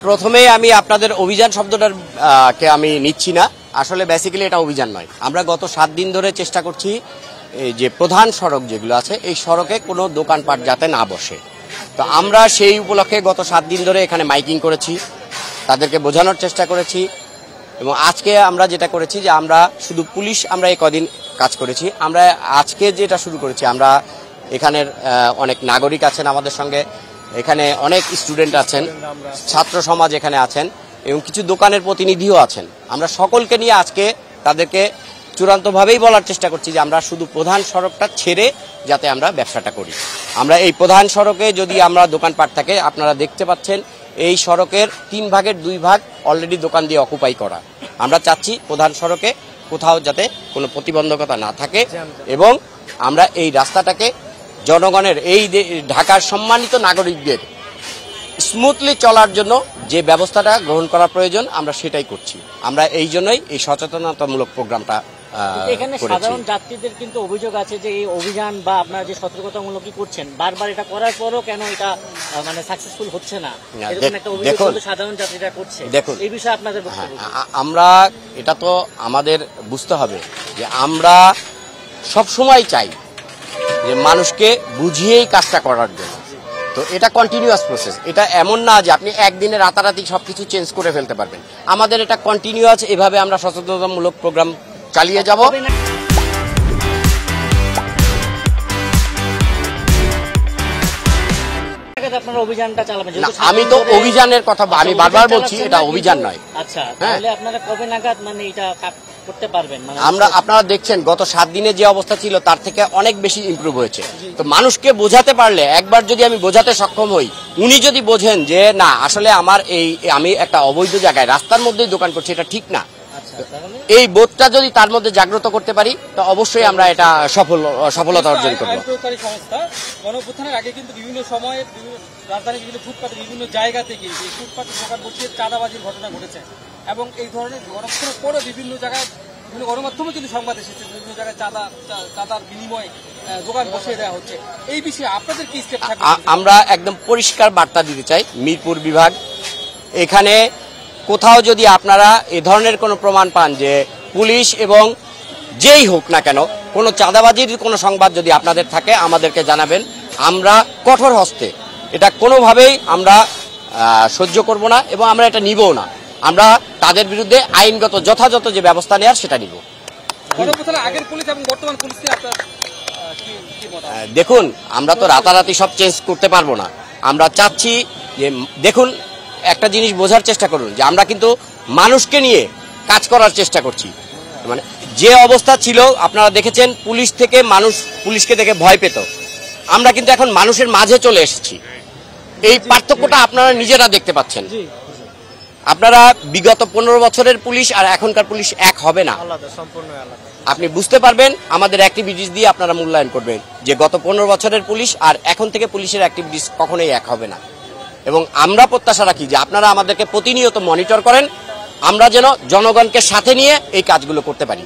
প্রথমেই আমি আপনাদের অভিযান শব্দটার কে আমি নিচ্ছি না। আসলে বেসিক্যালি এটা অভিযান নয়। আমরা গত 7 দিন ধরে চেষ্টা করছি যে প্রধান সড়ক যেগুলো আছে এই সড়কে কোনো দোকানপাট যাতে না বসে। তো আমরা সেই উপলক্ষে গত 7 দিন ধরে এখানে মাইকিং করেছি, তাদেরকে বোঝানোর চেষ্টা করেছি এবং আজকে আমরা যেটা করেছি যে আমরা শুধু পুলিশ আমরা এই কদিন কাজ করেছি। আমরা আজকে যেটা শুরু করেছি, আমরা এখানের অনেক নাগরিক আছেন আমাদের সঙ্গে, এখানে অনেক স্টুডেন্ট আছেন, ছাত্র সমাজ এখানে আছেন এবং কিছু দোকানের প্রতিনিধিও আছেন। আমরা সকলকে নিয়ে আজকে তাদেরকে চূড়ান্তভাবেই বলার চেষ্টা করছি যে আমরা শুধু প্রধান সড়কটা ছেড়ে যাতে আমরা ব্যবসাটা করি। আমরা এই প্রধান সড়কে যদি আমরা দোকানপাট থাকে, আপনারা দেখতে পাচ্ছেন এই সড়কের 3 ভাগের 2 ভাগ অলরেডি দোকান দিয়ে অকুপাই করা। আমরা চাচ্ছি প্রধান সড়কে কোথাও যাতে কোনো প্রতিবন্ধকতা না থাকে এবং আমরা এই রাস্তাটাকে জনগণের এই ঢাকার সম্মানিত নাগরিকদের স্মুথলি চলার জন্য যে ব্যবস্থাটা গ্রহণ করা প্রয়োজন আমরা সেটাই করছি। আমরা এই জন্যই এই সচেতনতামূলক প্রোগ্রামটা এখানে সাধারণ যাত্রীদের কিন্তু অভিযোগ আছে যে এই অভিযান বা আপনারা যে সতর্কতামূলক করছেন বারবার এটা করার পরও কেন এটা মানে সাকসেসফুল হচ্ছে না, এরকম একটা অভিযোগ কিন্তু সাধারণ যাত্রীরা করছে। দেখুন, এই বিষয়ে আপনাদের বক্তব্য। আমরা এটা তো আমাদের বুঝতে হবে যে আমরা সব সময় চাই যে মানুষকে বুঝিয়েই কাজটা করার জন্য। তো এটা কন্টিনিউয়াস প্রসেস, এটা এমন না যে আপনি একদিনে রাতারাতি সবকিছু চেঞ্জ করে ফেলতে পারবেন। আমাদের এটা কন্টিনিউয়াস, এভাবে আমরা সচেতনতামূলক প্রোগ্রাম চালিয়ে যাব। আমি তো অভিযানের কথা আমি বারবার বলছি, এটা অভিযান নয়। আচ্ছা, তাহলে আপনারা কবে নাগাদ মানে এটা করতে পারবেন? আমরা আপনারা দেখছেন গত 7 দিনে যে অবস্থা ছিল তার থেকে অনেক বেশি ইমপ্রুভ হয়েছে। তো মানুষকে বোঝাতে পারলে, একবার যদি আমি বোঝাতে সক্ষম হই, উনি যদি বোঝেন যে না আসলে আমার আমি একটা অবৈধ জায়গায় রাস্তার মধ্যেই দোকান করছি, এটা ঠিক না, এই বোধটা যদি তার মধ্যে জাগ্রত করতে পারি তো অবশ্যই আমরা এটা সফলতা অর্জন করব। সংস্থা গণঅভ্যুত্থানের আগে কিন্তু বিভিন্ন সময়ে রাজধানীর বিভিন্ন ফুটপাতে বিভিন্ন জায়গা থেকে ফুটপাতে দোকান বসিয়ে চাঁদাবাজির ঘটনা ঘটেছে এবং এই ধরনের গণঅভ্যুত্থানের পরে বিভিন্ন জায়গায় বিভিন্ন গণমাধ্যমে কিন্তু সংবাদ এসেছে বিভিন্ন জায়গায় চাঁদার বিনিময়ে দোকান বসিয়ে দেওয়া হচ্ছে। এই বিষয়ে আপনাদের কি স্টেপ থাকবে? আমরা একদম পরিষ্কার বার্তা দিতে চাই মিরপুর বিভাগ, এখানে কোথাও যদি আপনারা এ ধরনের কোনো প্রমাণ পান যে পুলিশ এবং যেই হোক না কেন কোনো চাঁদাবাজির কোনো সংবাদ যদি আপনাদের থাকে আমাদেরকে জানাবেন। আমরা কঠোর হস্তে এটা কোনোভাবেই আমরা সহ্য করব না এবং আমরা এটা নিবও না। আমরা তাদের বিরুদ্ধে আইনগত যথাযথ যে ব্যবস্থা নেওয়ার সেটা নিব। দেখুন, আমরা তো রাতারাতি সব চেঞ্জ করতে পারবো না। আমরা চাচ্ছি যে দেখুন, একটা জিনিস বোঝার চেষ্টা করুন যে আমরা কিন্তু মানুষকে নিয়ে কাজ করার চেষ্টা করছি। মানে যে অবস্থা ছিল আপনারা দেখেছেন, পুলিশ থেকে মানুষ পুলিশকে দেখে ভয় পেত, আমরা কিন্তু এখন মানুষের মাঝে চলে এসেছি। এই পার্থক্যটা আপনারা নিজেরা দেখতে পাচ্ছেন। আপনারা বিগত 15 বছরের পুলিশ আর এখনকার পুলিশ এক হবে না, আপনি বুঝতে পারবেন। আমাদের অ্যাক্টিভিটিস দিয়ে আপনারা মূল্যায়ন করবেন যে গত 15 বছরের পুলিশ আর এখন থেকে পুলিশের অ্যাক্টিভিটিস কখনোই এক হবে না। এবং আমরা প্রত্যাশা রাখি যে আপনারা আমাদেরকে প্রতিনিয়ত মনিটর করেন, আমরা যেন জনগণকে সাথে নিয়ে এই কাজগুলো করতে পারি।